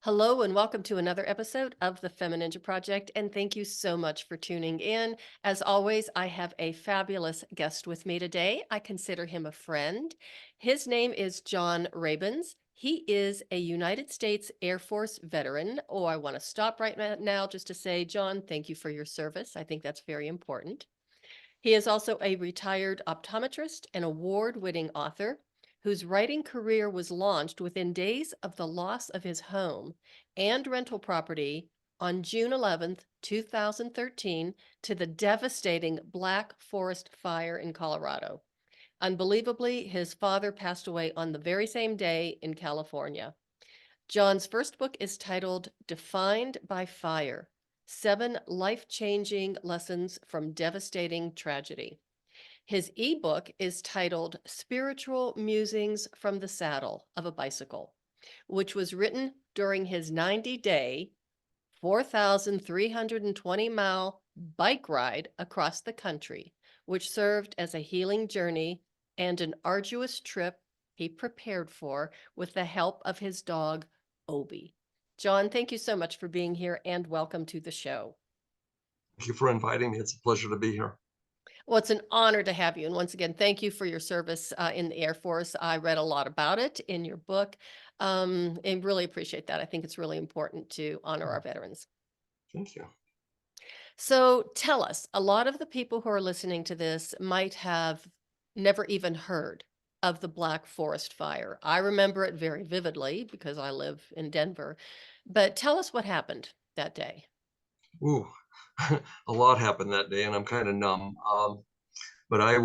Hello and welcome to another episode of the FemiNinja Project, and thank you so much for tuning in. As always, I have a fabulous guest with me today. I consider him a friend. His name is John Rabins. He is a United States Air Force veteran. Oh, I want to stop right now just to say, John, thank you for your service. I think that's very important. He is also a retired optometrist and award-winning author whose writing career was launched within days of the loss of his home and rental property on June 11th, 2013, to the devastating Black Forest Fire in Colorado. Unbelievably, his father passed away on the very same day in California. John's first book is titled Defined by Fire: 7 Life-Changing Lessons from Devastating Tragedy. His ebook is titled Spiritual Musings from the Saddle of a Bicycle, which was written during his 90-day, 4,320-mile bike ride across the country, which served as a healing journey and an arduous trip he prepared for with the help of his dog, Obee. John, thank you so much for being here and welcome to the show. Thank you for inviting me. It's a pleasure to be here. Well, it's an honor to have you. And once again, thank you for your service in the Air Force. I read a lot about it in your book and really appreciate that. I think it's really important to honor our veterans. Thank you. So tell us, a lot of the people who are listening to this might have never even heard of the Black Forest Fire. I remember it very vividly because I live in Denver. But tell us what happened that day. Ooh, a lot happened that day, and I'm kind of numb. But I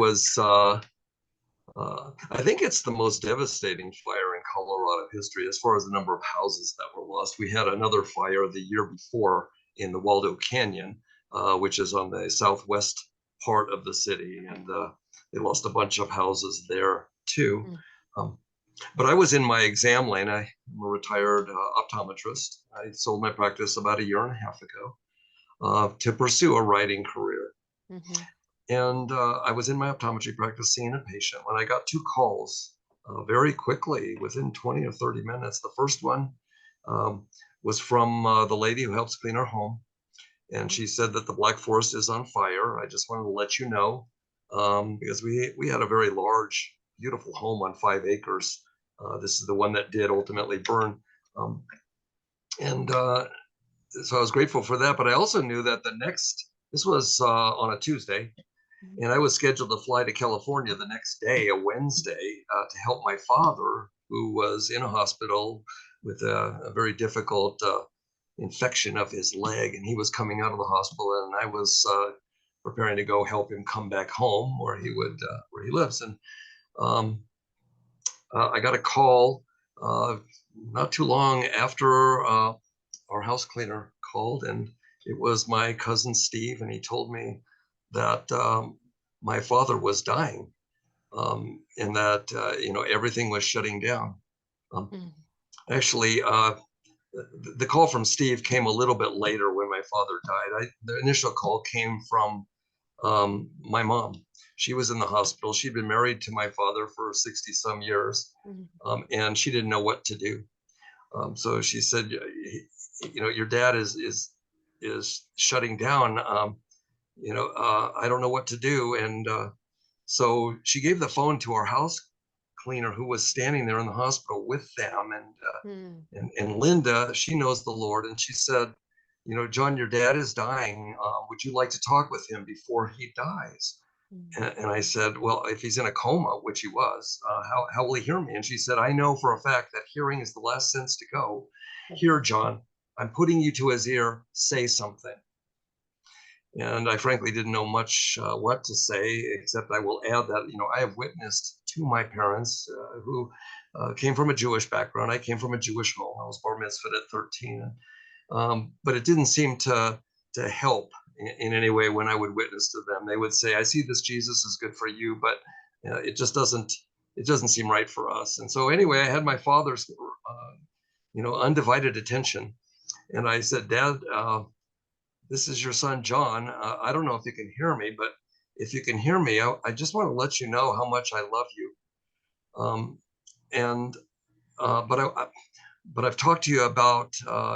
think it's the most devastating fire in Colorado history as far as the number of houses that were lost. We had another fire the year before in the Waldo Canyon, which is on the southwest part of the city, and they lost a bunch of houses there too. Mm. Um, but I was in my exam lane. I'm a retired optometrist. I sold my practice about a year and a half ago to pursue a writing career. Mhm. And I was in my optometry practice seeing a patient when I got 2 calls very quickly, within 20 or 30 minutes. The first one um, was from the lady who helps clean our home. And she said that the Black Forest is on fire. I just wanted to let you know because we had a very large, beautiful home on 5 acres. This is the one that did ultimately burn. Um, and so I was grateful for that. But I also knew that this was on a Tuesday, Mhm. and I was scheduled to fly to California the next day, a Wednesday, to help my father, who was in a hospital with a very difficult infection of his leg. And he was coming out of the hospital, and I was preparing to go help him come back home where he lives. And um, I got a call not too long after our house cleaner called, and it was my cousin Steve, and he told me that my father was dying, and that everything was shutting down. Um, Mhm. Actually, the call from Steve came a little bit later when my father died. The initial call came from my mom. She was in the hospital. She'd been married to my father for 60 some years, Mhm. and she didn't know what to do. So she said, your dad is shutting down. I don't know what to do. And so she gave the phone to our house cleaner, who was standing there in the hospital with them. Mhm. And Linda, she knows the Lord, and she said, John, your dad is dying. Would you like to talk with him before he dies? Mhm. And I said, well, if he's in a coma, which he was, how will he hear me? And she said, I know for a fact that hearing is the last sense to go. Here, John, I'm putting you to his ear. Say something. And I frankly didn't know much what to say, except I will add that, I have witnessed to my parents who came from a Jewish background. I came from a Jewish home. I was bar mitzvahed at 13. But it didn't seem to help in any way when I would witness to them. They would say, I see this Jesus is good for you, but it doesn't seem right for us. And so anyway, I had my father's undivided attention. And I said, Dad, this is your son, John. I don't know if you can hear me, but if you can hear me, I just want to let you know how much I love you. Um, and but but I've talked to you about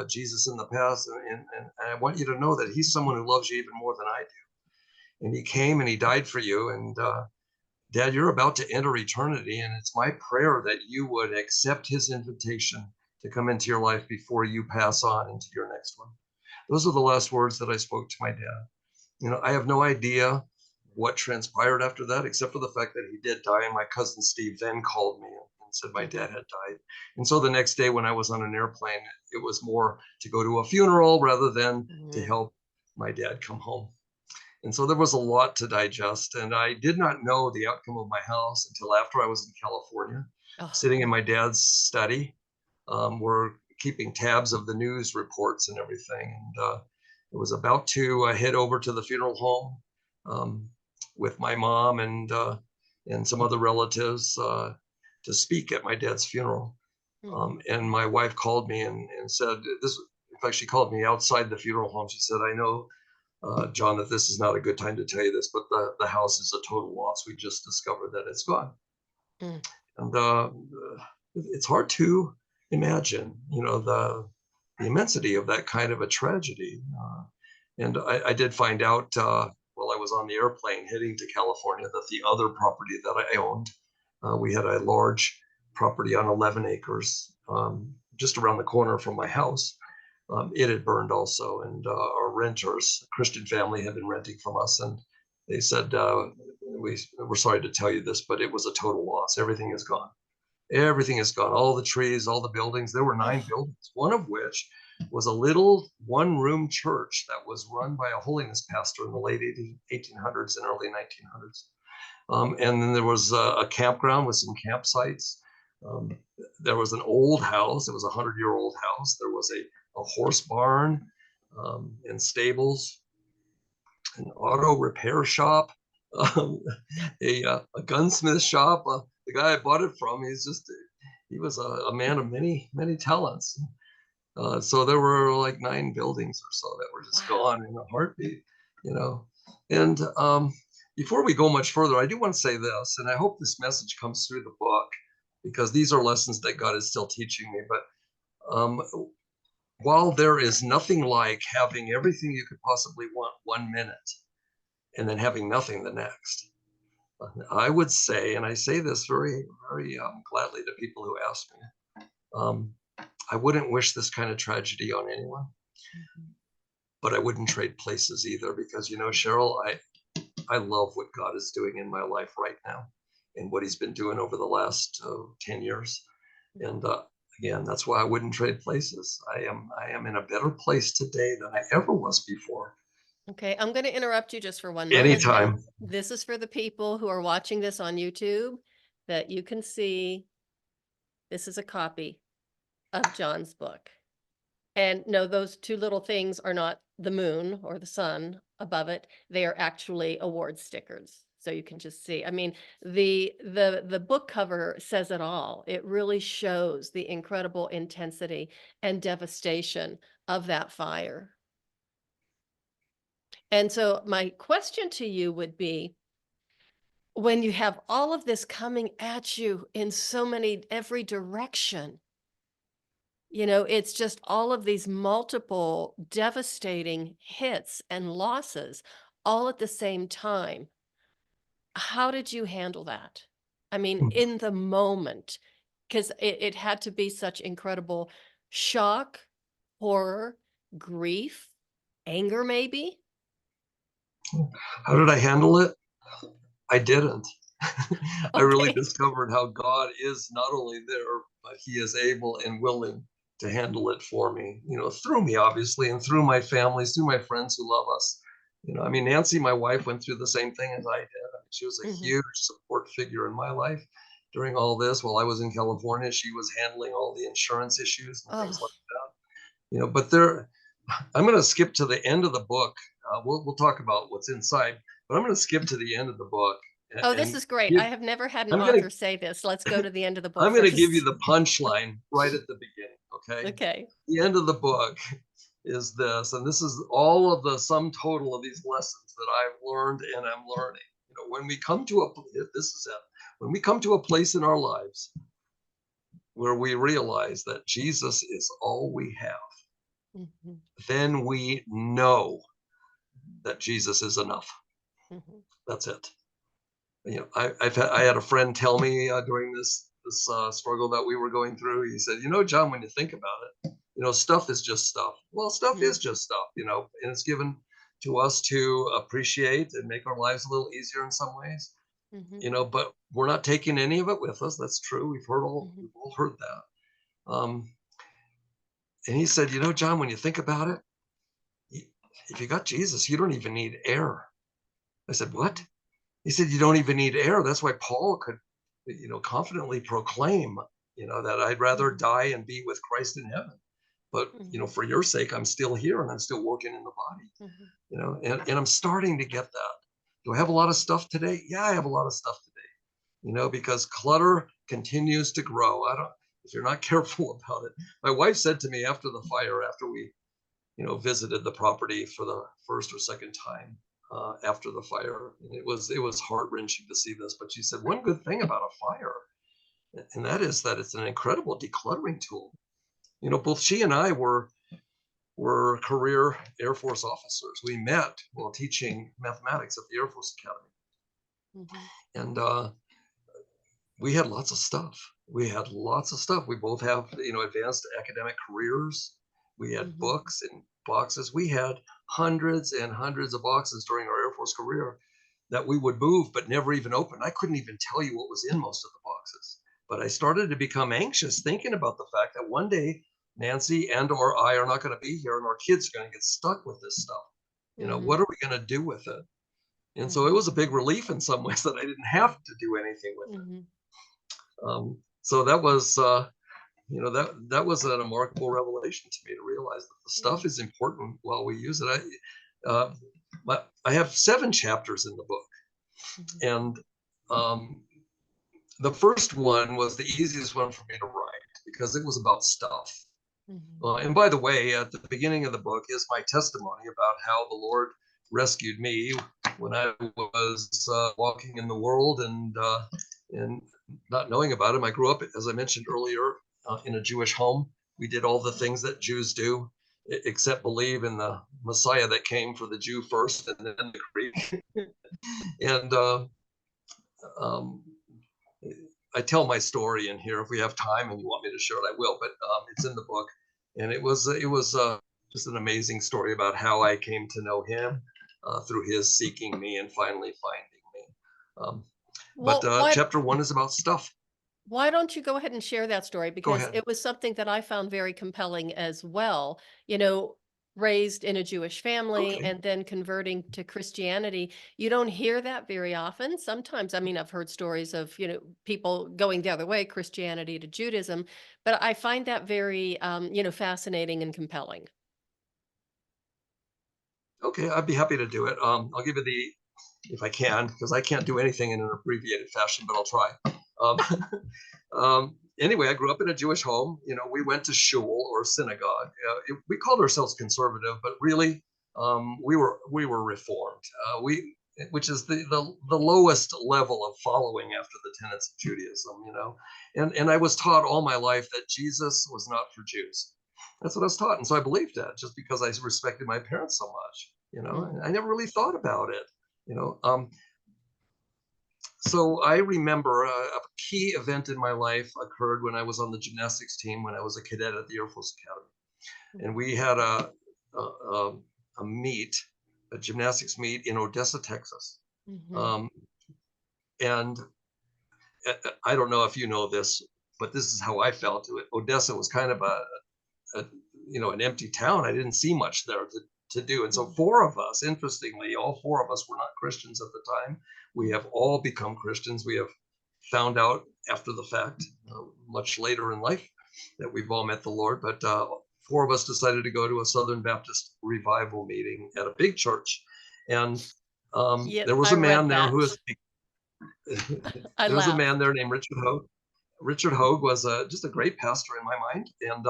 Jesus in the past, and I want you to know that he's someone who loves you even more than I do. And he came and he died for you. And Dad, you're about to enter eternity, and it's my prayer that you would accept his invitation to come into your life before you pass on into your next one. Those are the last words that I spoke to my dad. I have no idea what transpired after that, except for the fact that he did die. And my cousin Steve then called me and said my dad had died. And so the next day when I was on an airplane, it was more to go to a funeral rather than to help my dad come home. And so there was a lot to digest. And I did not know the outcome of my house until after I was in California, sitting in my dad's study. We're keeping tabs of the news reports and everything. And it was about to head over to the funeral home with my mom and some other relatives to speak at my dad's funeral. And my wife called me and said, this, in fact, she called me outside the funeral home. She said, I know, John, that this is not a good time to tell you this, but the house is a total loss. We just discovered that it's gone. And it's hard to imagine, the immensity of that kind of a tragedy. And I did find out while I was on the airplane heading to California that the other property that I owned, we had a large property on 11 acres just around the corner from my house. It had burned also, and our renters, a Christian family, had been renting from us, and they said, we're sorry to tell you this, but it was a total loss. Everything is gone. Everything is gone. All the trees, all the buildings. There were 9 buildings, one of which was a little one-room church that was run by a holiness pastor in the late 1800s and early 1900s. And then there was a campground with some campsites. There was an old house. It was a 100-year-old house. There was a horse barn and stables, an auto repair shop, a gunsmith shop. The guy I bought it from, he was a man of many talents. So there were like 9 buildings or so that were just gone in a heartbeat, And before we go much further, I do want to say this, and I hope this message comes through the book, because these are lessons that God is still teaching me. But while there is nothing like having everything you could possibly want one minute and then having nothing the next, I would say, and I say this very, very gladly to people who ask me, I wouldn't wish this kind of tragedy on anyone, but I wouldn't trade places either, because, Cheryl, I love what God is doing in my life right now and what he's been doing over the last 10 years. And again, that's why I wouldn't trade places. I am in a better place today than I ever was before. Okay, I'm going to interrupt you just for one moment. Anytime. This is for the people who are watching this on YouTube, that you can see this is a copy of John's book. And no, those 2 little things are not the moon or the sun above it. They are actually award stickers. So you can just see. I mean, the book cover says it all. It really shows the incredible intensity and devastation of that fire. And so my question to you would be, when you have all of this coming at you in every direction, it's just all of these multiple devastating hits and losses all at the same time. How did you handle that? I mean, in the moment, because it had to be such incredible shock, horror, grief, anger, maybe? How did I handle it? I didn't. I really Okay. discovered how God is not only there, but he is able and willing to handle it for me, through me, obviously, and through my families, through my friends who love us. I mean, Nancy, my wife, went through the same thing as I did. I mean, she was a huge support figure in my life during all this. While I was in California, she was handling all the insurance issues and things like that. But I'm going to skip to the end of the book. We'll talk about what's inside, but I'm going to skip to the end of the book. Oh, this is great. I have never had an author say this. Let's go to the end of the book I'm going to give you first. the punchline right at the beginning. Okay. Okay. The end of the book is this, and this is all of the sum total of these lessons that I've learned and I'm learning. When we come to when we come to a place in our lives where we realize that Jesus is all we have, Mhm. then we know that Jesus is enough. Mhm. That's it. I had a friend tell me during this struggle that we were going through. He said, John, when you think about it, stuff is just stuff. Well, stuff is just stuff, and it's given to us to appreciate and make our lives a little easier in some ways, Mhm. but we're not taking any of it with us. That's true. Mhm. We've all heard that. Um, and he said, John, when you think about it, if you got Jesus, you don't even need air. I said, what? Mhm. He said, you don't even need air. That's why Paul could, confidently proclaim, that I'd rather Mhm. die and be with Christ in heaven. But, Mhm. for your sake, I'm still here and I'm still working in the body, Mhm. and I'm starting to get that. Do I have a lot of stuff today? Yeah, I have a lot of stuff today, because clutter continues to grow. If you're not careful about it. My wife said to me after the fire, after we visited the property for the first or second time after the fire. And it was heart wrenching to see this. But she said one good thing about a fire, and that is that it's an incredible decluttering tool. Both she and I were career Air Force officers. We met while teaching mathematics at the Air Force Academy, Mhm. and we had lots of stuff. We had lots of stuff. We both have, advanced academic careers. We had Mhm. books and boxes. We had hundreds and hundreds of boxes during our Air Force career that we would move but never even open. I couldn't even tell you what was in most of the boxes. But I started to become anxious thinking about the fact that one day Nancy and or I are not going to be here and our kids are going to get stuck with this stuff. Mhm. What are we going to do with it? And so it Mhm. was a big relief in some ways that I didn't have to do anything with it. Mhm. So that was, that was a remarkable revelation to me to realize that the stuff Mhm. is important while we use it. I have 7 chapters in the book, Mhm. and um, the first one was the easiest one for me to write because it was about stuff. Mhm. And by the way, at the beginning of the book is my testimony about how the Lord rescued me when I was walking in the world and not knowing about him. I grew up, as I mentioned earlier, in a Jewish home. We did all the things that Jews do, except believe in the Messiah that came for the Jew first and then the Greek. And um, I tell my story in here. If we have time and you want me to share it, I will. But it's in the book, and it was just an amazing story about how I came to know him through his seeking me and finally finding me. Um, but Well, why chapter 1 is about stuff. why don't you go ahead and share that story? Go Because ahead. it was something that I found very compelling as well. You know, raised in a Jewish family Okay. and then converting to Christianity. You don't hear that very often. Sometimes, I mean, I've heard stories of, people going the other way, Christianity to Judaism, but I find that very, fascinating and compelling. Okay, I'd be happy to do it. I'll give you the, if I can, because I can't do anything in an abbreviated fashion, but I'll try. Um, anyway, I grew up in a Jewish home. We went to shul or synagogue. We called ourselves conservative, but really, we were reformed. Which is the lowest level of following after the tenets of Judaism. And I was taught all my life that Jesus was not for Jews. That's what I was taught, and so I believed that just because I respected my parents so much. Mhm. I never really thought about it. You know, um, so I remember a key event in my life occurred when I was on the gymnastics team when I was a cadet at the Air Force Academy, Mhm. and we had a, a meet, a gymnastics meet in Odessa, Texas. Mhm. Um, and I don't know if you know this, but this is how I felt. Odessa was kind of a an empty town. I didn't see much there to do. And so Mhm. 4 of us, interestingly, all 4 of us were not Christians at the time. We Mhm. have all become Christians. We have found out after the fact, much later in life, that we've all met the Lord. But 4 of us decided to go to a Southern Baptist revival meeting at a big church. And Yes, there was I a read man there that. who was, I there was a man laughed. there named Richard Hogue. Richard Hogue was just a great pastor in my mind, and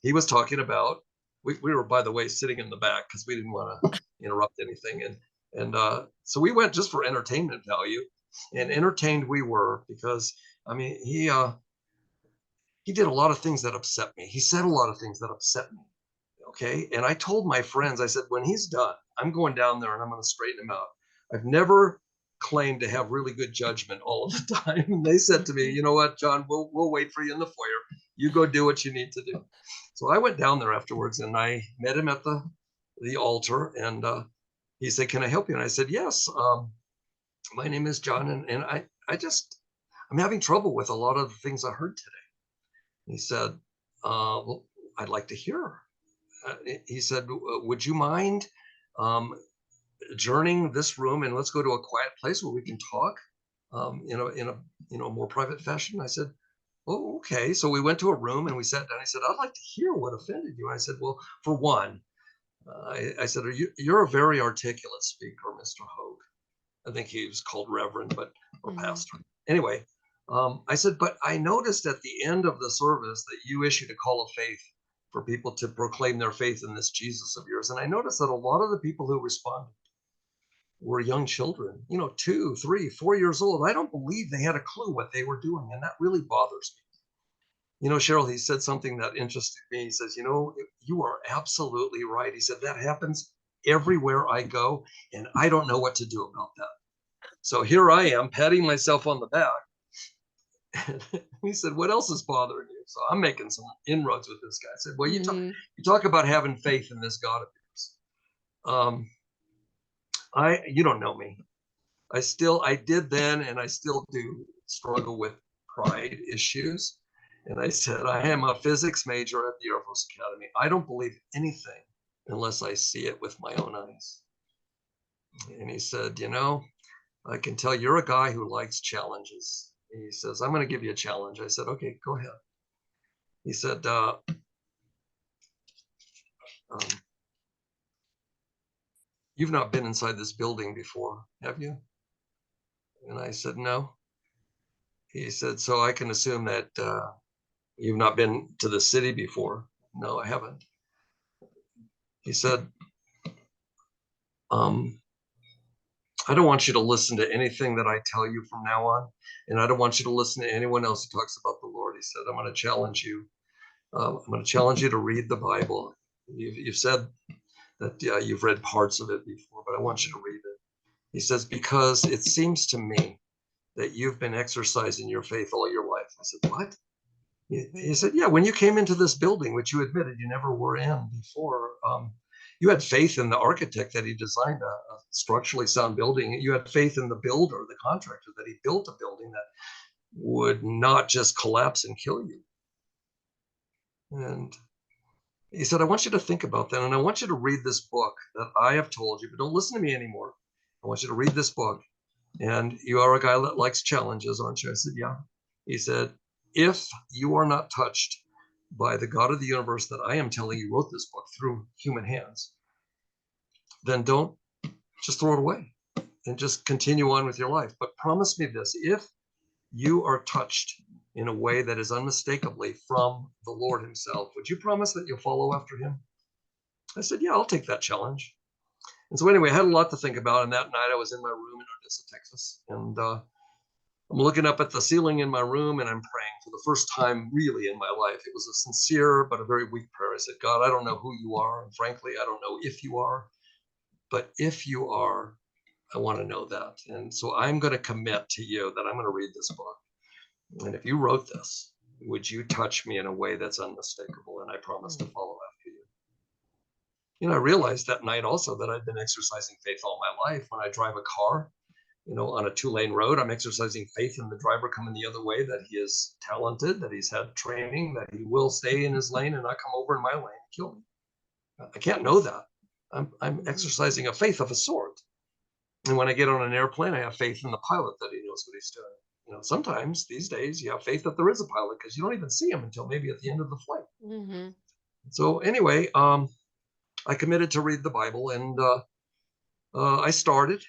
he was talking about. We were, by the way, sitting in the back because we didn't want to interrupt anything, and so we went just for entertainment value, and Mhm. entertained we were because I mean he did a lot of things that upset me. He said a lot of things that upset me. Okay. And I told my friends, I said, when he's done, I'm going down there and I'm going to straighten him out. I've never claimed to have really good judgment all of the time. And they said to me, you know what, John, we'll wait for you in the foyer. You go do what you need to do. So I went down there afterwards and I met him at the altar, and he said, can I help you? And I said, yes. My name is John, and I'm having trouble with a lot of the things I heard today. He said, well, I'd like to hear. He said, would you mind adjourning this room and let's go to a quiet place where we can talk in a more private fashion? I said, oh, okay. So we went to a room and we sat down. He said, I'd like to hear what offended you. I said, well, for one, I said, you're a very articulate speaker, Mr. Hogue. I think he was called Reverend, but or pastor. Anyway, I said, but I noticed at the end of the service that you issued a call of faith for people to proclaim their faith in this Jesus of yours. And I noticed that a lot of the people who responded were young children, 2, 3, 4 years old. I don't believe they had a clue what they were doing. And that really bothers me. Cheryl, he said something that interested me. He says, you are absolutely right. He said, that happens everywhere I go, and I don't know what to do about that. So here I am patting myself on the back. And he said, what else is bothering you? So I'm making some inroads with this guy. I said, well, you talk about having faith in this God of yours. You don't know me. I did then, and I still do struggle with pride issues. And I said, I am a physics major at the Air Force Academy. I don't believe anything unless I see it with my own eyes. And he said, I can tell you're a guy who likes challenges. He says, I'm going to give you a challenge. I said, okay, go ahead. He said, you've not been inside this building before, have you? And I said, no. He said, so I can assume that you've not been to the city before. No, I haven't. He said, I don't want you to listen to anything that I tell you from now on. And I don't want you to listen to anyone else who talks about the Lord. He said, I'm going to challenge you. I'm going to challenge you to read the Bible. You've said that you've read parts of it before, but I want you to read it. He says, because it seems to me that you've been exercising your faith all your life. I said, what? He said, yeah, when you came into this building, which you admitted you never were in before, you had faith in the architect that he designed a structurally sound building. You had faith in the builder, the contractor, that he built a building that would not just collapse and kill you. And he said, I want you to think about that. And I want you to read this book that I have told you, but don't listen to me anymore. I want you to read this book. And you are a guy that likes challenges, aren't you? I said, yeah. He said, if you are not touched by the God of the universe that I am telling you wrote this book through human hands, then don't just throw it away and just continue on with your life. But promise me this, if you are touched in a way that is unmistakably from the Lord himself, would you promise that you'll follow after him? I said, yeah, I'll take that challenge. And so anyway, I had a lot to think about. And that night I was in my room in Odessa, Texas. And I'm looking up at the ceiling in my room and I'm praying for the first time really in my life. It was a sincere but a very weak prayer. I said, God, I don't know who you are. And frankly, I don't know if you are. But if you are, I want to know that. And so I'm going to commit to you that I'm going to read this book. And if you wrote this, would you touch me in a way that's unmistakable? And I promise to follow after you. I realized that night also that I'd been exercising faith all my life. When I drive a car, on a 2-lane road, I'm exercising faith in the driver coming the other way, that he is talented, that he's had training, that he will stay in his lane and not come over in my lane and kill me. I can't know that. I'm exercising a faith of a sort. And when I get on an airplane, I have faith in the pilot that he knows what he's doing. Sometimes these days you have faith that there is a pilot because you don't even see him until maybe at the end of the flight. So anyway, I committed to read the Bible, and I started.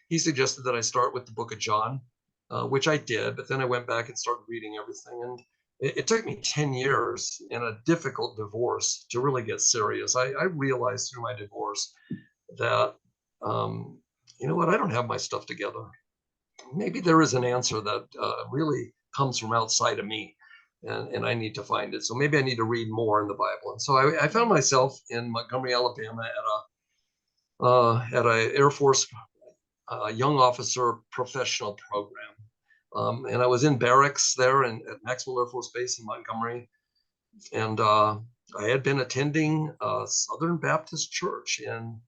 He suggested that I start with the book of John, which I did, but then I went back and started reading everything. And it took me 10 years and a difficult divorce to really get serious. I realized through my divorce that, I don't have my stuff together. Maybe there is an answer that really comes from outside of me, and I need to find it. So maybe I need to read more in the Bible. And so I found Mhm. myself in Montgomery, Alabama, at a Air Force young officer professional program. And I was in barracks there at Maxwell Air Force Base in Montgomery, and I had been attending Southern Baptist Church in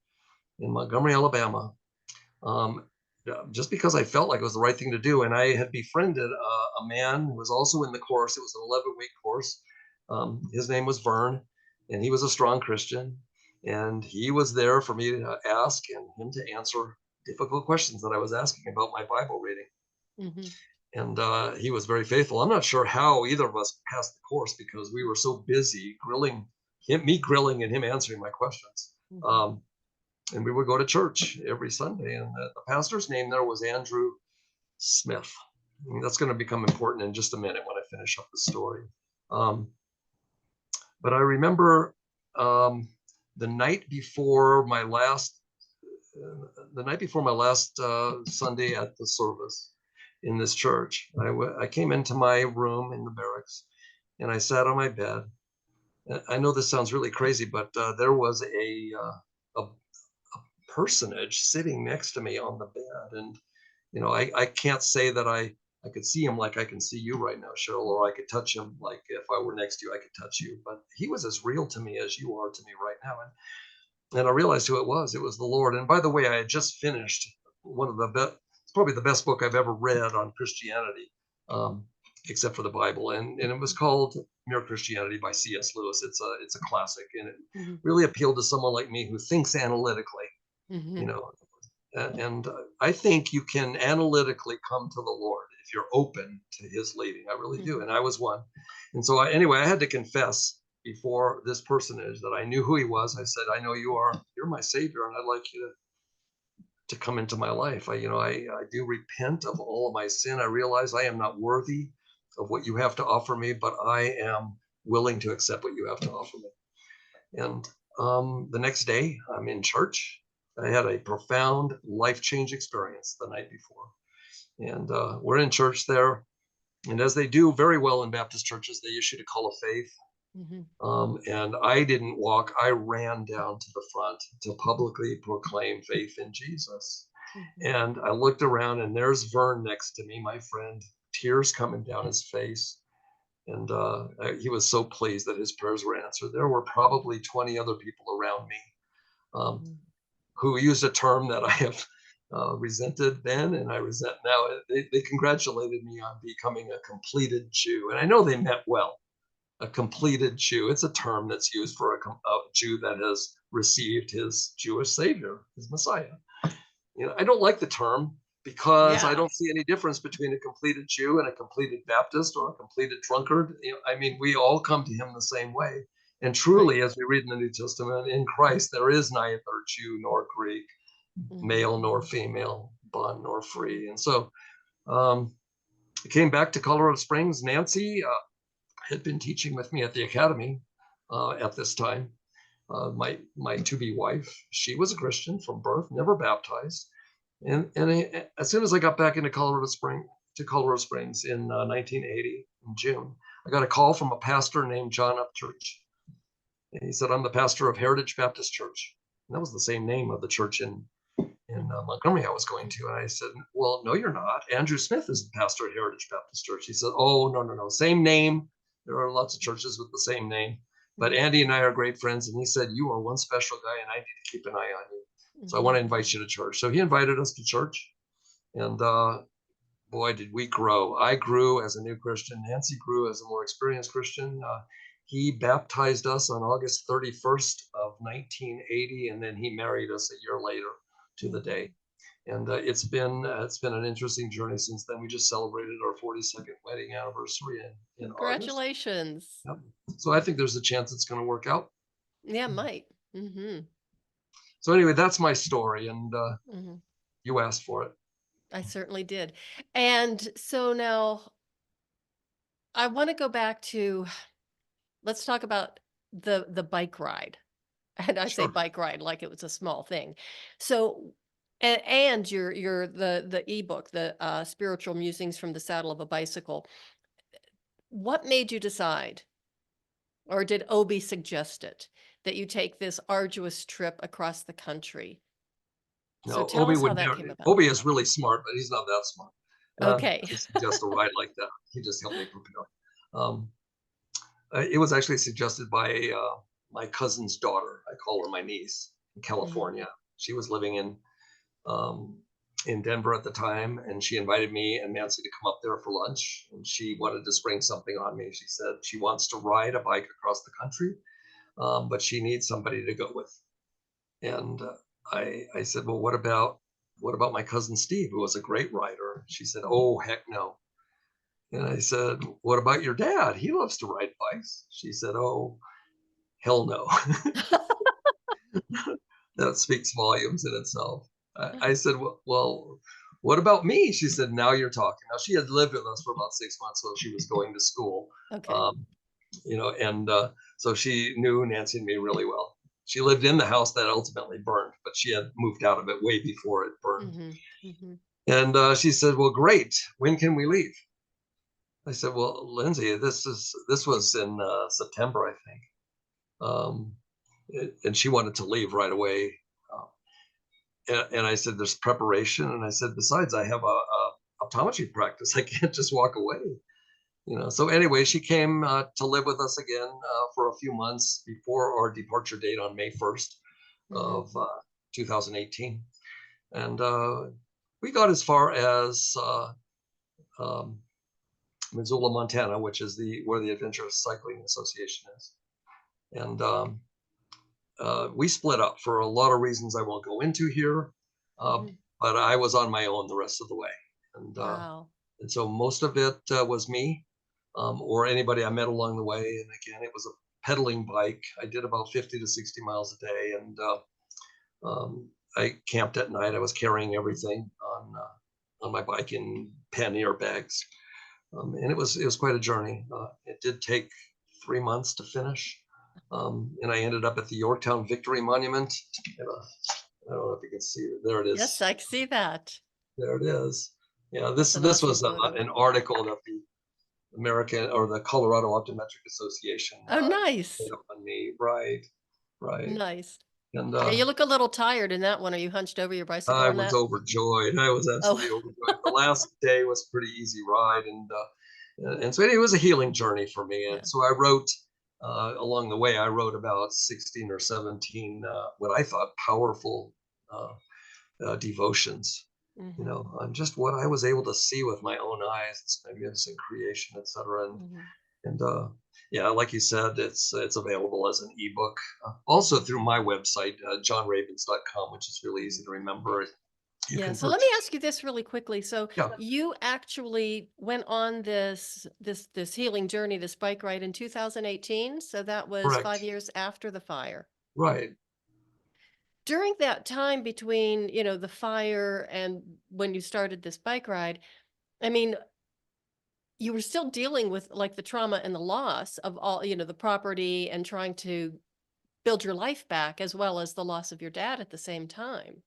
Montgomery, Alabama, um, just because I felt like it was the right thing to do. And I had befriended a man who was also in the course. It was an 11-week course. His name was Vern, and he was a strong Christian. And he was there for me to ask and him to answer difficult questions that I was asking about my Bible reading. Mhm. And he was very faithful. I'm not sure how either of us passed the course because we were so busy grilling him, me grilling and him answering my questions. Mhm. Um, and we would go to church every Sunday. And the pastor's name there was Andrew Smith. And that's going to become important in just a minute when I finish up the story. Um, but I remember um, the night before my last, Sunday at the service in this church. I came into my room in the barracks and I sat on my bed. I know this sounds really crazy, but there was a personage sitting next to me on the bed. And, I can't say that I could see him like I can see you right now, Cheryl, or I could touch him like if I were next to you, I could touch you. But he was as real to me as you are to me right now. And I realized who it was. It was the Lord. And by the way, I had just finished one of the best, it's probably the best book I've ever read on Christianity, um, except for the Bible. And it was called Mere Christianity by C.S. Lewis. It's a classic, and it Mhm. really appealed to someone like me who thinks analytically, you Mhm. know. And I think you can analytically come to the Lord if you're open to His leading. I really do, Mhm. and I was one. And so, anyway, I had to confess before this personage that I knew who he was. I said, "I know you're my Savior, and I'd like you to come into my life. I do repent of all of my sin. I realize I am not worthy of what you have to offer me, but I am willing to accept what you have to offer me." And the next day, I'm in church. I had a profound life change experience the night before. And we're in church there. And as they do very well in Baptist churches, they issued a call of faith. Mhm. And I didn't walk, I ran down to the front to publicly proclaim faith in Jesus. Mhm. And I looked around, and there's Vern next to me, my friend, tears coming down his face. And he was so pleased that his prayers were answered. There were probably 20 other people around me um, Mhm. who used a term that I have resented then and I resent now. They congratulated me on becoming a completed Jew. And I know they meant well. A completed Jew. It's a term that's used for a Jew that has received his Jewish Savior, his Messiah. I don't like the term because I Yeah. don't see any difference between a completed Jew and a completed Baptist or a completed drunkard. I mean, we all come to him the same way. And Right. truly, as we read in the New Testament, in Christ, there is neither Jew nor Greek, Mhm. male nor female, bond nor free. And so um, I came back to Colorado Springs. Nancy had been teaching with me at the academy at this time. My to be wife, she was a Christian from birth, never baptized. As soon as I got back into Colorado Springs in 1980 in June, I got a call from a pastor named John Upchurch, and he said, "I'm the pastor of Heritage Baptist Church." And that was the same name of the church in Mhm. Montgomery I was going to. And I said, "Well, no, you're not. Andrew Smith is the pastor at Heritage Baptist Church." He said, "Oh, no, no, no, same name. There are lots of churches with the same name, but Mhm. Andy and I are great friends." And he said, "You are one special guy, and I need to keep an eye on you. So I want Mhm. to invite you to church." So he invited us to church, and boy, did we grow. I grew as a new Christian. Nancy grew as a more experienced Christian. He baptized us on August 31st of 1980, and then he married us a year later to the Mhm. day. And it's been an interesting journey since then. We just celebrated our 42nd wedding anniversary in August. Congratulations. Yep. So I think there's a chance it's going to work out. Yeah, might. Mhm. So anyway, that's my story, and Mhm. you asked for it. I certainly did. And so now I wanna go back to let's talk about the bike ride. And I say Sure. bike ride like it was a small thing. So And the ebook, the spiritual musings from the saddle of a bicycle. What made you decide, or did Obee suggest it, that you take this arduous trip across the country? So No, tell Obie us how would that never. came about. Obie is really smart, but he's not that smart Okay. to suggest a ride like that. He just helped me prepare. Um, it was actually suggested by my cousin's daughter. I call her my niece in Mhm, California. She was living um, in Denver at the time, and she invited me and Nancy to come up there for lunch. And she wanted to spring something on me. She said she wants to ride a bike across the country, but she needs somebody to go with. And I said, well, what about my cousin Steve, who was a great rider? She said, oh heck no. And I said, what about your dad? He loves to ride bikes. She said, oh hell no. That speaks volumes in itself. I said, well, what about me? She said, now you're talking. Now she had lived with us for about 6 months, so she was going to school, okay. um, and so she knew Nancy and me really well. She lived in the house that ultimately burned, but she had moved out of it way before it burned. Mhm, mhm, And she said, well, great. When can we leave? I said, well, Lindsay, this was in September, I think. Um, and she wanted to leave right away. Uh, and I said, there's preparation. And I said, besides, I have a optometry practice. I can't just walk away. So anyway, she came to live with us again for a few months before our departure date on May 1st mhm, of 2018. And we got as far as um, Missoula, Montana, which is where the Adventurous Cycling Association is. And we split up for a lot of reasons I won't go into here. Uh, mhm. but I was on my own the rest of the way. And Wow. and so most of it was me, or anybody I met along the way. And again, it was a pedaling bike. I did about 50 to 60 miles a day, and I camped at night. I was carrying everything on my bike in pannier bags, and it was quite a journey. It did take 3 months to finish, and I ended up at the Yorktown Victory Monument. I don't know if you can see it. There it Yes, is. I see that. There it is. Yeah, That's this an this awesome was photo. an article that the American or the Colorado Optometric Association Oh, made nice. up on me. Right, right. Nice. And Yeah, you look a little tired in that one. Are you hunched over your bicycle I on was that? overjoyed. I was Oh, absolutely overjoyed. The last day was a pretty easy ride, and so it was a healing journey for me. yeah. And so I wrote along the way. I wrote about 16 or 17 what I thought powerful uh, devotions. Mhm, On just what I was able to see with my own eyes, this magnificent creation, etc. mhm, And yeah, like you said, it's available as an ebook, also mhm, through my website, johnrabins.com, which is really easy mhm. to remember. You Yeah, can so let me purchase. ask you this really quickly. So Yeah, you actually went on this healing journey, this bike ride in 2018. So that was correct. 5 years after the fire. Right. During that time between, the fire and when you started this bike ride, I mean, you were still dealing with like the trauma and the loss of all, the property and trying to build your life back as well as the loss of your dad at the same time.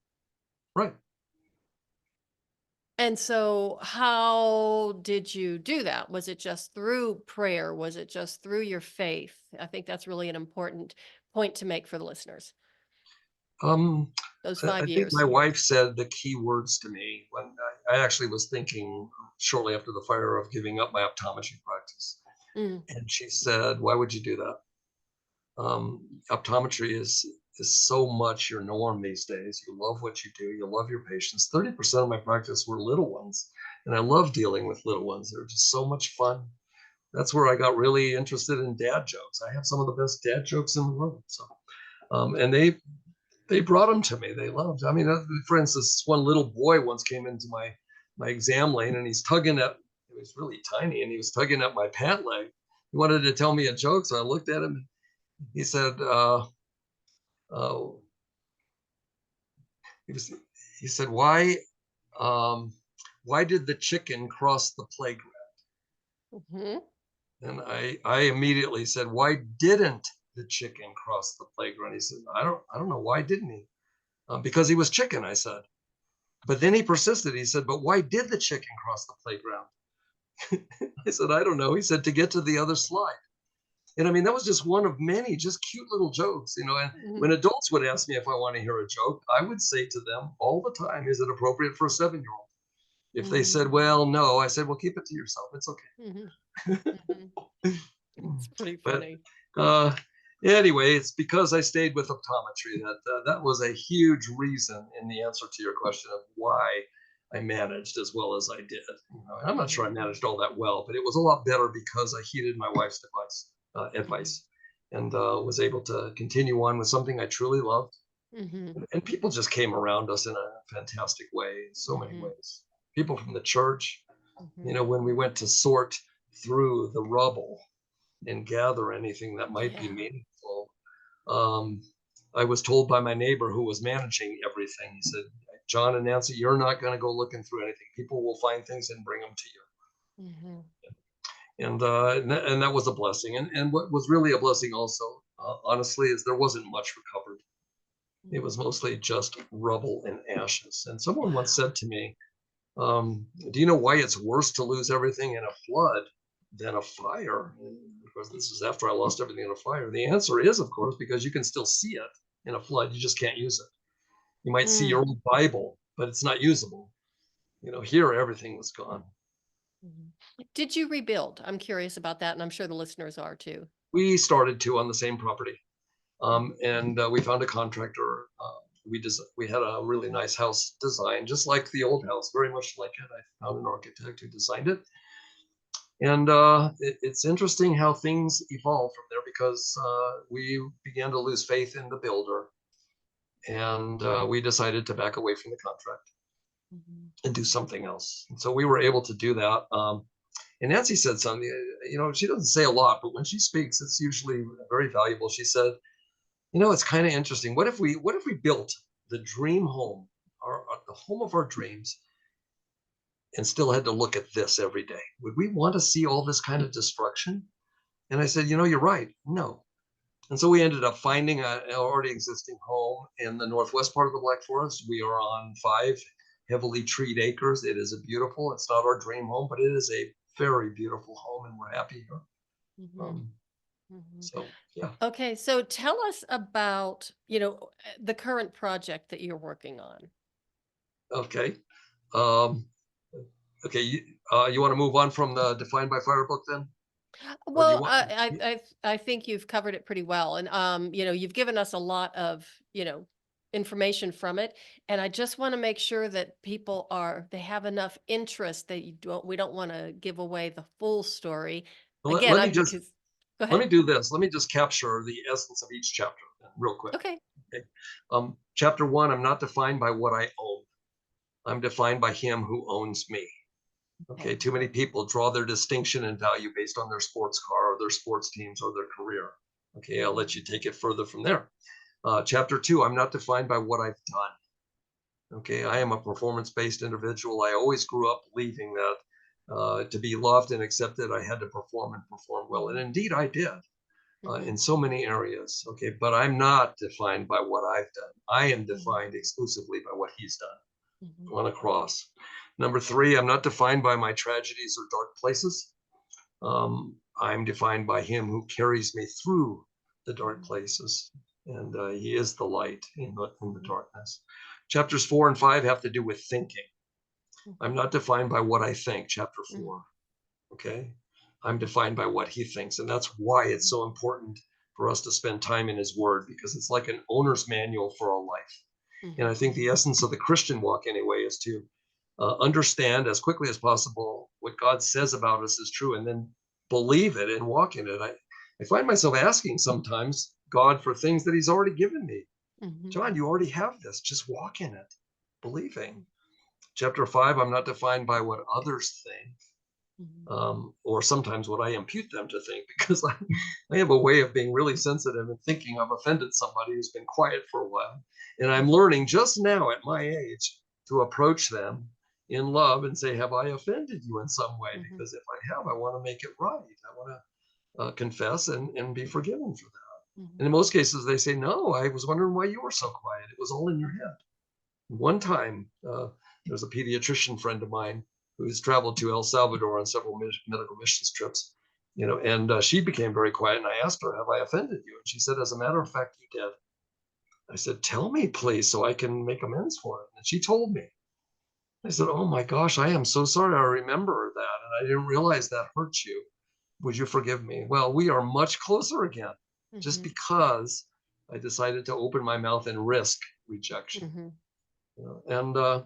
Right. And so how did you do that? Was it just through prayer? Was it just through your faith? I think that's really an important point to make for the listeners. Um, Those I 5 think my years. wife said the key words to me when I actually was thinking shortly after the fire of giving up my optometry practice. Mm, And she said, why would you do that? Optometry is so much your norm these days. You love what you do. You love your patients. 30% of my practice were little ones, and I love dealing with little ones. They're just so much fun. That's where I got really interested in dad jokes. I have some of the best dad jokes in the world. So, and they brought them to me. They loved. I mean, for instance, one little boy once came into my exam lane, and he's tugging at. He was really tiny, and he was tugging at my pant leg. He wanted to tell me a joke, so I looked at him. He said, uh, he was, he said, um, why did the chicken cross the playground? mhm. And I immediately said, why didn't the chicken cross the playground? He said, I don't know. Why didn't he? Because he was chicken, I said. But then he persisted. He said, but why did the chicken cross the playground? I said, I don't know. He said, to get to the other slide. And I mean, that was just one of many just cute little jokes, you know. And when Mhm. adults would ask me if I want to hear a joke, I would say to them all the time, is it appropriate for a 7-year-old? If they Mhm. said, well, no, I said, well, keep it to yourself. It's Mhm. okay. Mhm. It's pretty But funny. uh, anyway, it's because I stayed with optometry that that was a huge reason in the answer to your question of why I managed as well as I did. You know, and I'm not sure I Mhm. managed all that well, but it was a lot better because I heeded my wife's Mhm. advice, and was able to continue on with something I truly loved. Mhm. And people just came around us in a fantastic way, in so many Mhm. ways. People from the church, you Mhm. know, when we went to sort through the rubble and gather anything that might be Yeah. meaningful. Um, I was told by my neighbor who was managing everything, he said, John and Nancy, you're not going to go looking through anything. People will find things and bring them to you. Mhm. And that was a blessing. And what was really a blessing also, honestly, is there wasn't much recovered. It was Mhm. mostly just rubble and ashes. And someone once Wow. said to me, do you know why it's worse to lose everything in a flood than a fire? And of course, this is after I lost everything in a fire. The answer is, of course, because you can still see it in a flood. You just can't use it. You might see your Mm. old Bible, but it's not usable. You know, here everything was gone. Mhm. Did you rebuild? I'm curious about that, and I'm sure the listeners are too. We started to on the same property, Mhm. and we found a contractor. We had a really nice house design, just like the old house, very much like it. I found an architect who designed it. And it's interesting how things evolve from there because we began to lose faith in the builder, and we decided to back away from the contract Mhm. and do something else. And so we were able to do that. And Nancy said something, you know, she doesn't say a lot, but when she speaks, it's usually very valuable. She said, you know, it's kind of interesting. What if we built the dream home, the home of our dreams, and still had to look at this every day? Would we want to see all this kind of destruction? And I said, you know, you're right. No. And so we ended up finding an already existing home in the northwest part of the Black Forest. We are on 5 heavily treed acres. It is a beautiful, it's not our dream home, but it is a very beautiful home and we're happy here. Mhm. Um, Mhm. so, yeah. Okay, so tell us about, the current project that you're working on. Okay. Um, okay. You want to move on from the Defined by Fire book then? Or do you Well, want? I think you've covered it pretty well, and you've given us a lot of information from it, and I just want to make sure that they have enough interest that we don't want to give away the full story. Let, Again, let me I just because go let ahead. me do this. Let me just capture the essence of each chapter real quick. Okay. Okay. Chapter 1, I'm not defined by what I own. I'm defined by him who owns me. Okay, Okay. too many people draw their distinction and value based on their sports car or their sports teams or their career. Okay, I'll let Mhm. you take it further from there. Chapter 2, I'm not defined by what I've done. Okay, I am a performance based individual. I always grew up believing that to be loved and accepted, I had to perform and perform well. And Mhm. indeed, I did in Mhm. so many areas. Okay, but I'm not defined by what I've done. I am Mhm. defined exclusively by what he's done Mhm. on a cross. Number 3, I'm not defined by my tragedies or dark places. I'm defined by him who carries me through the dark Mhm. places, and he is the light in the Mhm. darkness. Chapters 4 and 5 have to do with thinking. I'm Mhm. not defined by what I think, chapter 4. Mhm. Okay. I'm defined by what he thinks. And that's why it's Mhm. so important for us to spend time in his word because it's like an owner's manual for a life. And I Mhm. think the essence of the Christian walk, anyway, is to understand as quickly as possible what God says about us is true and then believe it and walk in it. I find myself asking sometimes God for things that he's already given me. Mhm. John, you already have this. Just walk in it, believing. Chapter 5, I'm not defined by what others think, Mhm. or sometimes what I impute them to think, because I have a way of being really sensitive and thinking I've offended somebody who's been quiet for a while. And I'm Mhm. learning just now at my age to approach them in love and say, have I offended you in some way? Mhm. Because if I have, I want to make it right. I want to confess and be forgiven for that. And Mhm. in most cases, they say, no, I was wondering why you were so quiet. It was all in your head. One time, There's a pediatrician friend of mine who's traveled to El Salvador on several medical missions trips, and she became very quiet. And I asked her, "Have I offended you?" And she said, "As a matter of fact, you did." I said, "Tell me, please, so I can make amends for it." And she told me. I said, "Oh my gosh, I am so sorry. I remember that, and I didn't realize that hurt you. Would you forgive me?" Well, we are much closer again, just Mhm. because I decided to open my mouth and risk rejection. Mhm. And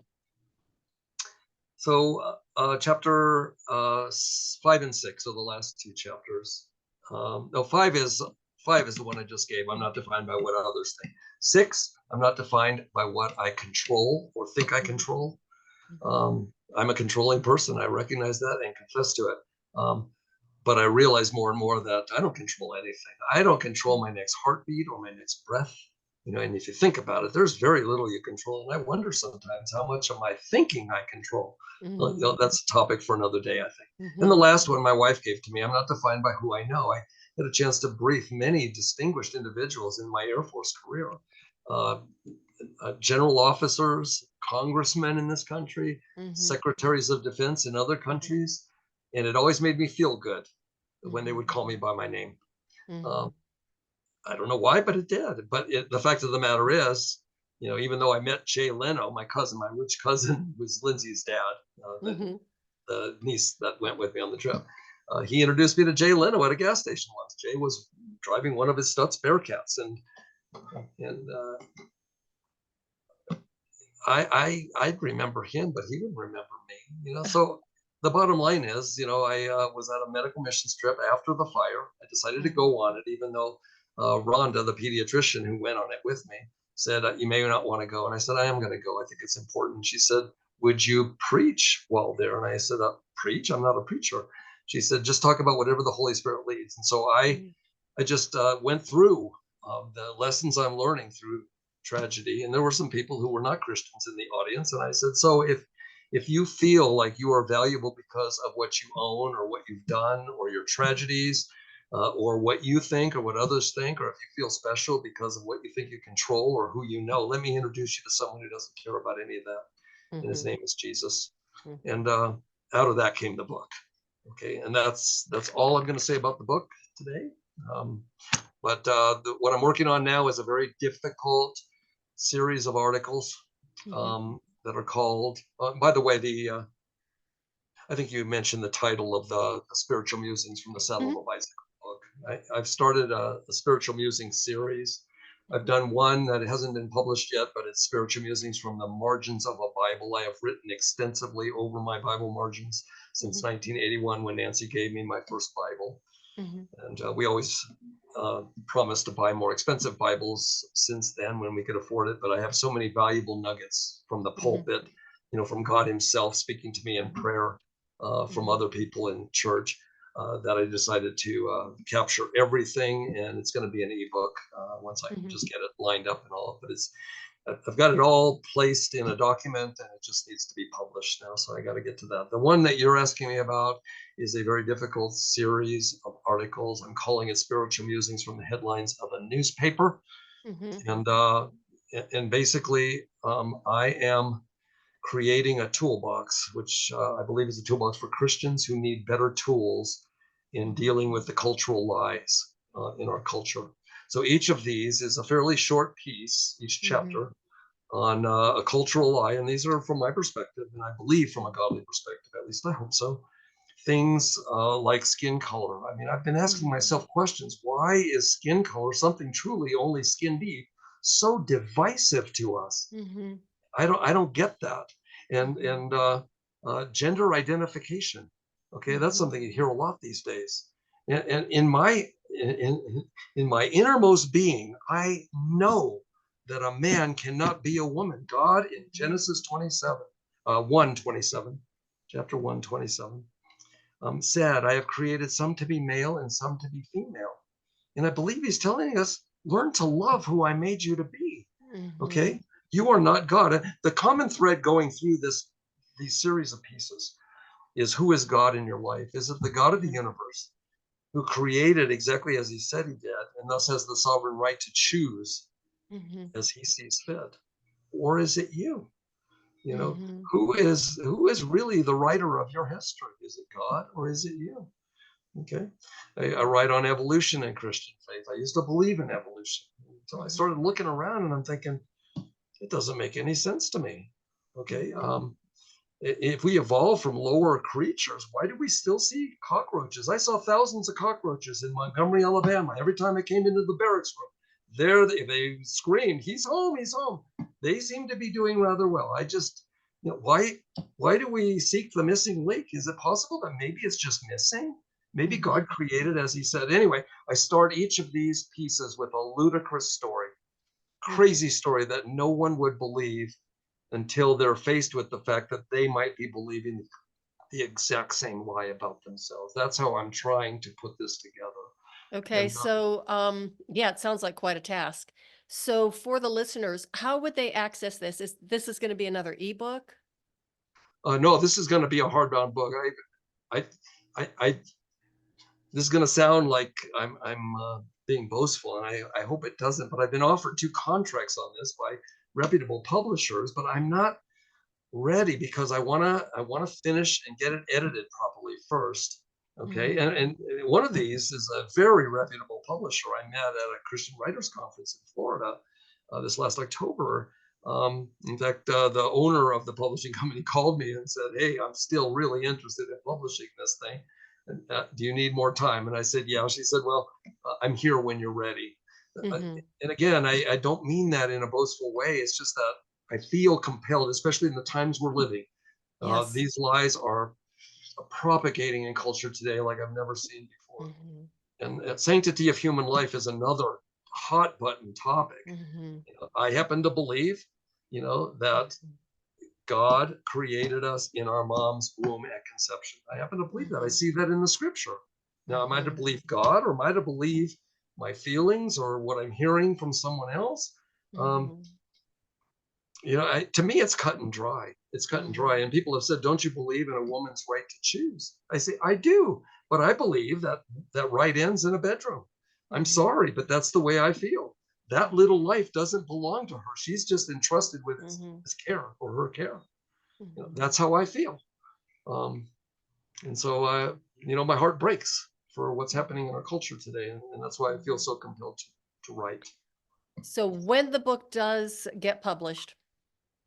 so, chapter 5 and 6 are the last two chapters. No, five is the one I just gave. I'm not defined by what others think. 6, I'm not defined by what I control or think I Mhm. control. Mhm. I'm a controlling person. I recognize that and confess to it. But I realize more and more that I don't control anything. I don't control my next heartbeat or my next breath. And if you think about it, there's very little you control. And I wonder sometimes how much of my thinking I control. Well, Mhm. that's a topic for another day, I think. And the Mhm. last one my wife gave to me, I'm not defined by who I know. I had a chance to brief many distinguished individuals in my Air Force career. Uh, General officers, congressmen in this country, Mhm. secretaries of defense in other Mhm. countries, and it always made me feel good when they Mhm. would call me by my name. Um, Mhm. I don't know why, but it did. But the fact of the matter is, even though I met Jay Leno, my cousin, my rich cousin, was Lindsay's dad, Mhm. the niece that went with me on the trip. He introduced me to Jay Leno at a gas station once. Jay was driving one of his Stutz Bearcats, and I'd remember him, but he wouldn't remember me. So the bottom line is, I was at a medical missions trip after the fire. I decided to Mhm. go on it, even though Rhonda, the pediatrician who went on it with me, said, "You may not want to go." And I said, "I am going to go. I think it's important." She said, "Would you preach while there?" And I said, "Preach? I'm not a preacher." She said, "Just talk about whatever the Holy Spirit leads." And so Mhm. I just went through the lessons I'm learning through tragedy, and there were some people who were not Christians in the audience. And I said, "So if you feel like you are valuable because of what you own or what you've done or your tragedies, or what you think or what others think, or if you feel special because of what you think you control or who you know, let me introduce you to someone who doesn't care about any of that. And his Mhm. name is Jesus." Mhm. And out of that came the book. Okay, and that's all I'm going to say about the book today. Um, but what I'm working on now is a very difficult series of articles Mhm. that are called. By the way, I think you mentioned the title of the Spiritual Musings from the Saddle of Mhm. a Bicycle book. I've started a Spiritual Musings series. I've Mhm. done one that hasn't been published yet, but it's Spiritual Musings from the Margins of a Bible. I have written extensively over my Bible margins since Mhm. 1981 when Nancy gave me my first Bible. Mhm. And we always promised to buy more expensive Bibles since then when we could afford it. But I have so many valuable nuggets from the Mhm. pulpit, from God Himself speaking to me in Mhm. prayer, from Mhm. other people in church, that I decided to capture everything. And it's going to be an ebook once I Mhm. just get it lined up and all. But I've got it all placed in a document and it just needs to be published now. So I got to get to that. The one that you're asking me about is a very difficult series of articles. I'm calling it Spiritual Musings from the Headlines of a Newspaper. Mhm. And basically, I am creating a toolbox, which I believe is a toolbox for Christians who need better tools in Mhm. dealing with the cultural lies in our culture. So each of these is a fairly short piece, each Mhm. chapter, on a cultural lie. And these are from my perspective, and I believe from a godly perspective, at least I hope so. Things like skin color. I mean, I've been asking Mhm. myself questions. Why is skin color, something truly only skin deep, so divisive to us? Mhm. I don't get that. And Mhm. and gender identification. Okay, that's Mhm. something you hear a lot these days. And in my innermost being, I know that a man cannot be a woman. God in Mhm. Genesis 27, 127, chapter 127, said, "I have created some to be male and some to be female." And I believe he's telling us, learn to love who I made you to be. Mhm. Okay, you are not God. The common thread going through these series of pieces is, who is God in your life? Is it the God of the Mhm. universe who created exactly as He said He did, and thus has the sovereign right to choose Mhm. as He sees fit? Or is it you? You know, Mhm. who is really the writer of your history? Is it God or is it you? Okay. I write on evolution in Christian faith. I used to believe in evolution until I Mhm. started looking around and I'm thinking, it doesn't make any sense to me. Okay. Mhm. If we evolved from lower creatures, why do we still see cockroaches? I saw thousands of cockroaches in Montgomery, Alabama. Every time I came into the barracks room, there they screamed, "He's home! He's home!" They seem to be doing rather well. I just, why do we seek the missing link? Is it possible that maybe it's just missing? Maybe God Mhm. created as He said. Anyway, I start each of these pieces with a ludicrous story, Mhm. crazy story that no one would believe until they're faced with the fact that they might be believing the exact same lie about themselves. That's how I'm trying to put this together. Okay, And so yeah, it sounds like quite a task. So for the listeners, how would they access this? Is this is going to be another ebook? no, this is going to be a hardbound book. I, I, this is going to sound like I'm being boastful, and I hope it doesn't. But I've been offered 2 contracts on this by reputable publishers, but I'm not ready because I wanna finish and get it edited properly first. Okay, Mhm. and one of these is a very reputable publisher I met at a Christian Writers Conference in Florida this last October. In fact, the owner of the publishing company called me and said, "Hey, I'm still really interested in publishing this thing. And, do you need more time?" And I said, "Yeah." She said, "Well, I'm here when you're ready." Uh, Mhm. and again, I don't mean that in a boastful way. It's just that I feel compelled, especially in the times we're living. Yes. These lies are propagating in culture today like I've never seen before. Mhm. And sanctity of human life is another hot button topic. Mhm. I happen to believe, that Mhm. God created us in our mom's womb at conception. I happen to believe that. I Mhm. see that in the scripture. Now, am I to Mhm. believe God or am I to believe my feelings or what I'm hearing from someone else? Um, Mhm. to me, it's cut and dry. It's cut and dry. Mhm. And people have said, "Don't you believe in a woman's right to choose?" I say, I do, but I believe that that right ends in a bedroom. I'm Mhm. sorry, but that's the way I feel. That little life doesn't belong to her. She's just entrusted with Mhm. his care or her care. Mhm. That's how I feel. Um, and so, my heart breaks for what's happening in our culture today. And that's why I feel Mhm. so compelled to write. So when the book does get published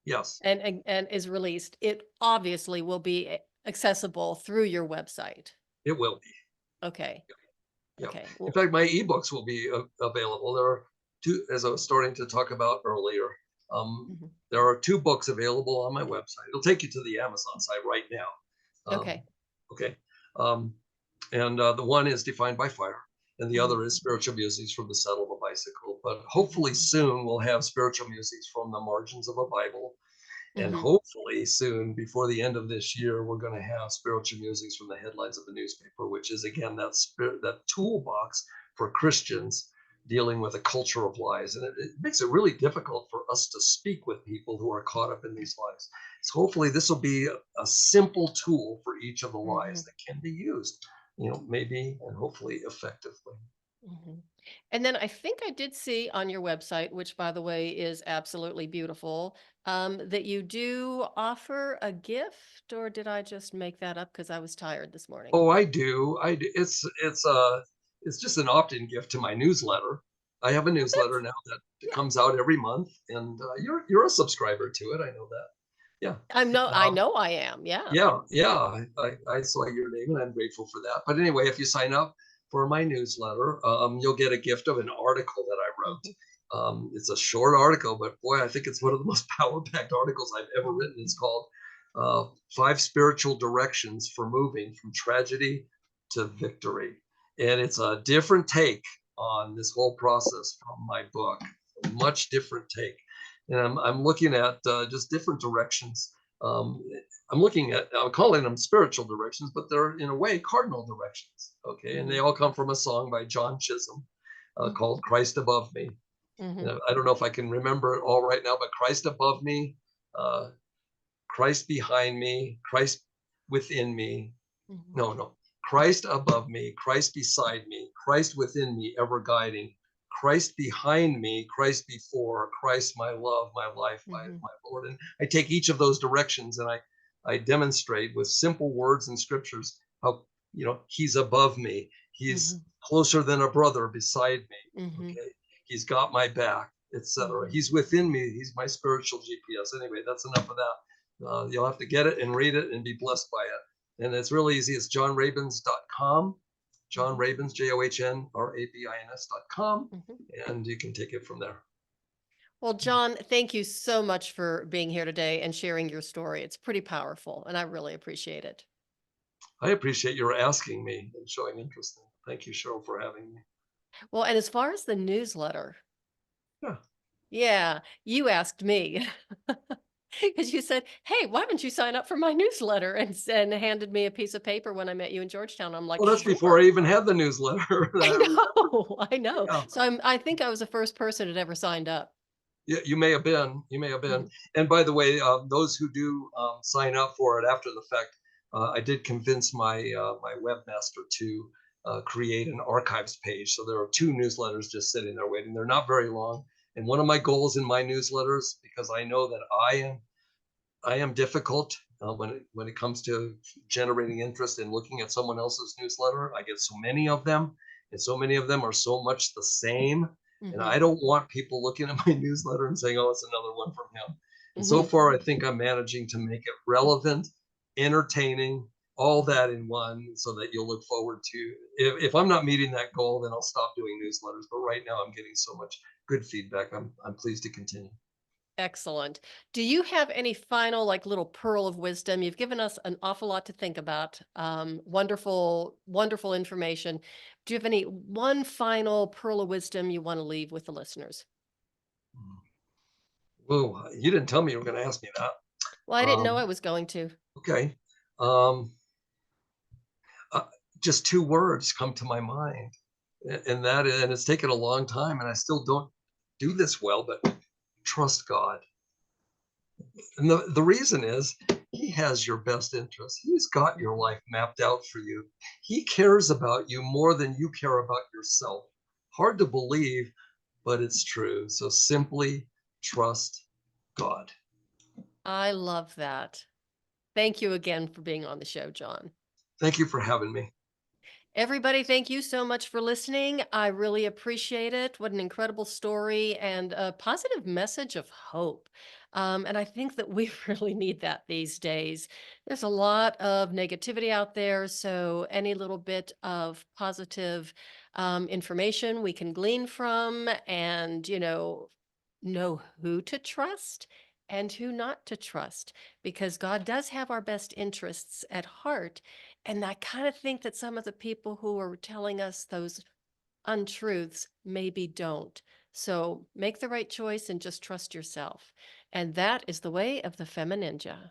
Yes, and is released, it obviously will be accessible through your website. it will be. Okay. Yeah. Okay. In Well, fact, my ebooks will be available. There are two, as I was starting to talk about earlier. Um, mhm. there are 2 books available on my website. It'll take you to the Amazon site right now. Okay. Okay. Um, and the one is Defined by Fire, and the Mhm. other is Spiritual Musings from the Saddle of a Bicycle. But Mhm. hopefully soon we'll have Spiritual Musings from the Margins of a Bible. And Mhm. hopefully soon, before the end of this year, we're going to have Spiritual Musings from the headlines of the newspaper, which is again that toolbox for Christians dealing with a culture of lies. And it makes it really difficult for us to speak with people who are caught up in these lies. So hopefully this will be a simple tool for each of the lies Mhm. that can be used, maybe and hopefully effectively. Mhm. And then I think I did see on your website, which by the way is absolutely beautiful, that you do offer a gift, or did I just make that up because I was tired this morning? Oh, I do. I do. It's just an opt-in gift to my newsletter. I have a Oh, newsletter that's now that yeah. comes out every month, and you're a subscriber to it. I know that. Yeah. I know I am. Yeah. Yeah, yeah. I saw your name, and I'm grateful for that. But anyway, if you sign up for my newsletter, you'll get a gift of an article that I wrote. Mhm. It's a short article, but boy, I think it's one of the most power-packed articles I've ever Mhm. written. It's called "5 Spiritual Directions for Moving from Tragedy to Victory," and it's a different take on this whole process from my book. A much different take, and I'm looking at just different directions. Um, I'm calling them spiritual directions, but they're in a way cardinal directions. Okay. And they Mhm. all come from a song by John Chisholm Mhm. called Christ Above Me. Mhm. I don't know if I can remember it all right now, but Christ above me, uh, Christ behind me, Christ within me. Mhm. No, no. Christ above me, Christ beside me, Christ within me, ever guiding, Christ behind me, Christ before, Christ my love, my life, Mhm. my Lord. And I take each of those directions and I demonstrate with simple words and scriptures how, he's above me. He's Mhm. closer than a brother beside me. Mhm. Okay. He's got my back, etc. Mhm. He's within me. He's my spiritual GPS. Anyway, that's enough of that. You'll have to get it and read it and be blessed by it. And it's really easy. It's johnrabins.com. John Mhm. Rabins, JOHNRABINS.com, Mhm. and you can take it from there. Well, John, thank you so much for being here today and sharing your story. It's pretty powerful, and I really appreciate it. I appreciate your asking me and showing interest. Thank you, Cheryl, for having me. Well, and as far as the newsletter, Yeah. yeah, you asked me because you said, "Hey, why don't you sign up for my newsletter?" And handed me a piece of paper when I met you in Georgetown. I'm like, Well, that's before "Sure." I even had the newsletter. I I remember. know, I know. Yeah. So I think I was the first person that ever signed up. Yeah, you may have been. You may have been. Mhm. And by the way, those who do sign up for it after the fact, I did convince my webmaster to create an archives page. So there are two newsletters just sitting there waiting. They're not very long. And one of my goals in my newsletters, because I know that I am difficult when it comes to generating interest in looking at someone else's newsletter. I get so many of them, and so many of them are so much the same. And Mhm. I don't want people looking at my newsletter and saying, "Oh, it's another one from him." And so Mhm. far, I think I'm managing to make it relevant, entertaining, all that in one, so that you'll look forward to. If I'm not meeting that goal, then I'll stop doing newsletters. But right now, I'm getting so much good feedback. I'm pleased to continue. Excellent. Do you have any final, like, little pearl of wisdom? You've given us an awful lot to think about. Wonderful, wonderful information. Do you have any one final pearl of wisdom you want to leave with the listeners? Whoa, you didn't tell me you were going to ask me that. Well, I didn't know I Um, was going to. okay. Um, uh, just two words come to my mind, and it's taken a long time, and I still don't do this well, but trust God. And the reason is He has your best interest. He's got your Mhm. life mapped out for you. He cares about you more than you care about yourself. Hard to believe, but it's true. So simply trust God. I love that. Thank you again for being on the show, John. Thank you for having me. Everybody, thank you so much for listening. I really appreciate it. What an incredible story and a positive message of hope. And I think that we really need that these days. There's a lot of negativity out there. So, any little bit of positive information we can glean from and, know who to trust and who not to trust, because God does have our best interests at heart. And I kind of think that some of the people who are telling us those untruths maybe don't. So make the right choice and just trust yourself. And that is the way of the FemiNinja.